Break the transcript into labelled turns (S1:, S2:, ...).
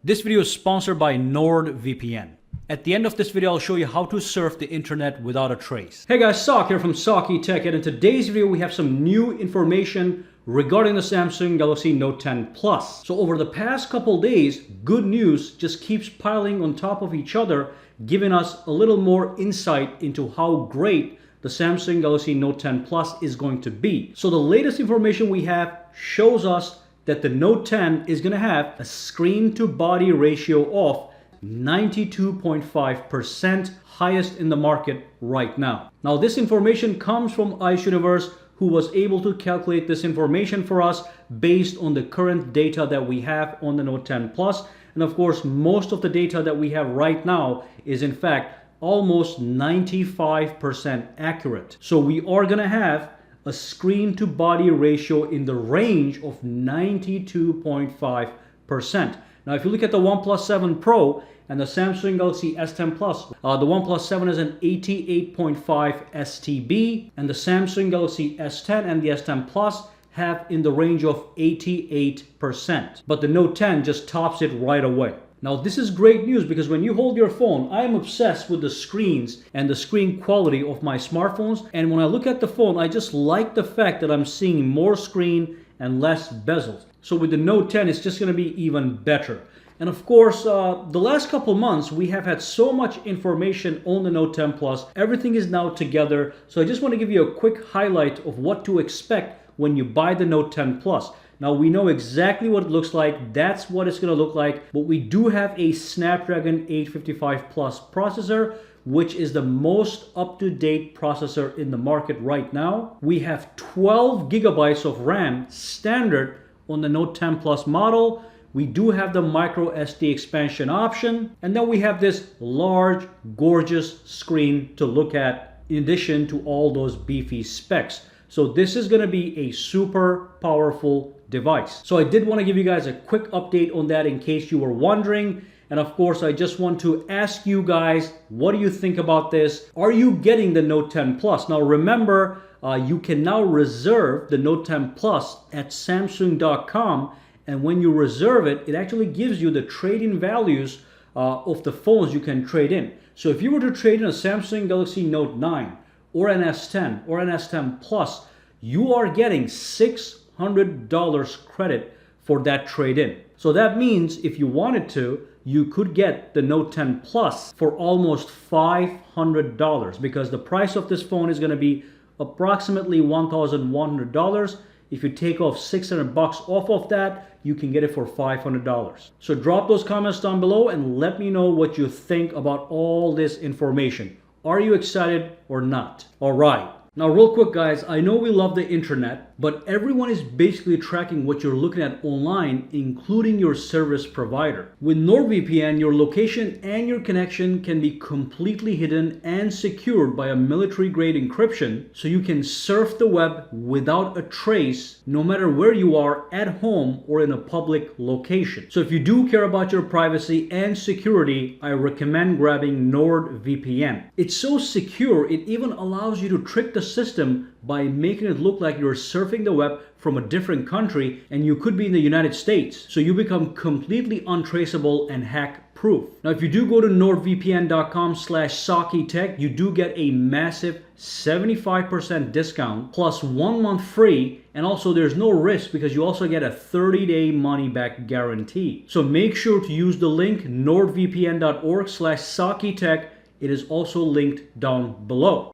S1: This video is sponsored by NordVPN. At the end of this video, I'll show you how to surf the internet without a trace. Hey guys, Sak here from SAKITECH, and in today's video we have some new information regarding the Samsung Galaxy Note 10 Plus. So over the past couple days, good news just keeps piling on top of each other, giving us a little more insight into how great the Samsung Galaxy Note 10 Plus is going to be. So the latest information we have shows us that the Note 10 is going to have a screen to body ratio of 92.5%, highest in the market right now. Now this information comes from Ice Universe, who was able to calculate this information for us based on the current data that we have on the Note 10 Plus. And of course, most of the data that we have right now is in fact almost 95% accurate. So we are going to have a screen to body ratio in the range of 92.5%. Now, if you look at the OnePlus 7 Pro and the Samsung Galaxy S10 Plus, the OnePlus 7 is an 88.5 STB, and the Samsung Galaxy S10 and the S10 Plus have in the range of 88%. But the Note 10 just tops it right away. Now, this is great news because when you hold your phone, I am obsessed with the screens and the screen quality of my smartphones. And when I look at the phone, I just like the fact that I'm seeing more screen and less bezels. So with the Note 10, it's just going to be even better. And of course, the last couple months, we have had so much information on the Note 10 Plus. Everything is now together. So I just want to give you a quick highlight of what to expect when you buy the Note 10 Plus. Now we know exactly what it looks like. That's what it's going to look like. But we do have a Snapdragon 855 Plus processor, which is the most up-to-date processor in the market right now. We have 12 gigabytes of RAM standard on the Note 10 Plus model. We do have the micro SD expansion option. And then we have this large, gorgeous screen to look at in addition to all those beefy specs. So this is going to be a super powerful device. So I did want to give you guys a quick update on that in case you were wondering. And of course, I just want to ask you guys, what do you think about this? Are you getting the Note 10 Plus? Now remember, you can now reserve the Note 10 Plus at Samsung.com. And when you reserve it, it actually gives you the trade-in values of the phones you can trade in. So if you were to trade in a Samsung Galaxy Note 9 or an S10 or an S10 Plus, you are getting $600 credit for that trade-in. So that means if you wanted to, you could get the Note 10 Plus for almost $500 because the price of this phone is going to be approximately $1,100. If you take off $600 off of that, you can get it for $500. So drop those comments down below and let me know what you think about all this information. Are you excited or not? All right. Now, real quick, guys, I know we love the internet, but everyone is basically tracking what you're looking at online, including your service provider. With NordVPN, your location and your connection can be completely hidden and secured by a military-grade encryption, so you can surf the web without a trace, no matter where you are, at home or in a public location. So if you do care about your privacy and security, I recommend grabbing NordVPN. It's so secure, it even allows you to trick the system by making it look like you're surfing the web from a different country and you could be in the United States. So you become completely untraceable and hack proof. Now, if you do go to nordvpn.com/SAKITECH, you do get a massive 75% discount plus 1 month free. And also there's no risk because you also get a 30-day money-back guarantee. So make sure to use the link nordvpn.org/SAKITECH. It is also linked down below.